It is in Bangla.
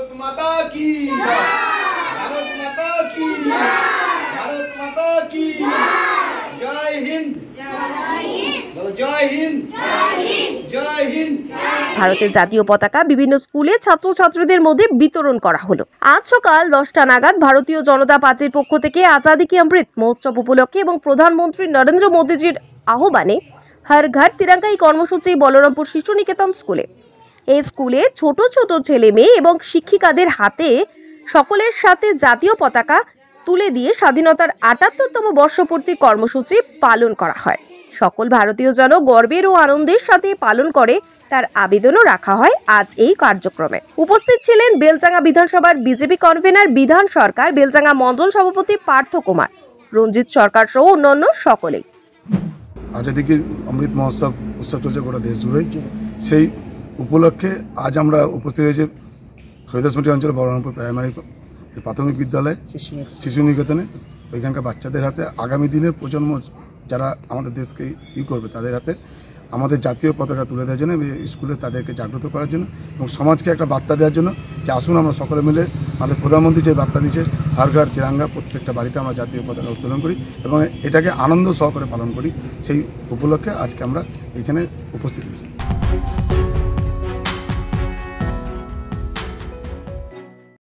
भारत माता की भारत माता की भारत माता की जय हिंद जय हिंद जय हिंद। ভারতের জাতীয় পতাকা বিভিন্ন স্কুলে ছাত্রছাত্রীদের মধ্যে বিতরণ করা হলো। আজ সকাল 10টা নাগাদ ভারতীয় জনতা পার্টির পক্ষ থেকে আজাদি কি অমৃত মহোৎসব উপলক্ষে এবং প্রধানমন্ত্রী নরেন্দ্র মোদীজির আহ্বানে হর ঘর তিরঙ্গা এই কর্মসূচি বলরামপুর শিশু নিকেতন স্কুলে। এই স্কুলে ছোট ছোট ছেলে মেয়ে এবং শিক্ষিকাদের হাতে সকলের সাথে জাতীয় পতাকা তুলে দিয়ে স্বাধীনতার ৭৮তম বর্ষপূর্তি কর্মসূচি পালন করা হয়। সকল ভারতীয় জন গর্বের ও আনন্দের সাথে পালন করে তার আবেদনও রাখা হয় আজ এই কার্যক্রমে। উপস্থিত ছিলেন বেলডাঙ্গা বিধানসভার বিজেপি কনভেনার বিধান সরকার, বেলডাঙ্গা মণ্ডল সভাপতি পার্থ কুমার, রঞ্জিত সরকার সহ অন্যান্য সকলেই। আজাদি কি অমৃত মহোৎসব উৎসব চলছে গোটা দেশ জুড়েই। সেই উপলক্ষে আজ আমরা উপস্থিত হয়েছি হরিদাসমাটি অঞ্চলের বলরামপুর প্রাইমারি প্রাথমিক বিদ্যালয় শিশু নিকেতনে। ওইখানকার বাচ্চাদের হাতে আগামী দিনের প্রজন্ম যারা আমাদের দেশকে করবে তাদের হাতে আমাদের জাতীয় পতাকা তুলে দেওয়ার জন্য, স্কুলে তাদেরকে জাগ্রত করার জন্য এবং সমাজকে একটা বার্তা দেওয়ার জন্য যে আসুন আমরা সকলে মিলে আমাদের প্রধানমন্ত্রী যে বার্তা দিচ্ছে হর ঘর তিরঙ্গা, প্রত্যেকটা বাড়িতে আমরা জাতীয় পতাকা উত্তোলন করি এবং এটাকে আনন্দ সহকারে পালন করি। সেই উপলক্ষে আজকে আমরা এখানে উপস্থিত হয়েছি।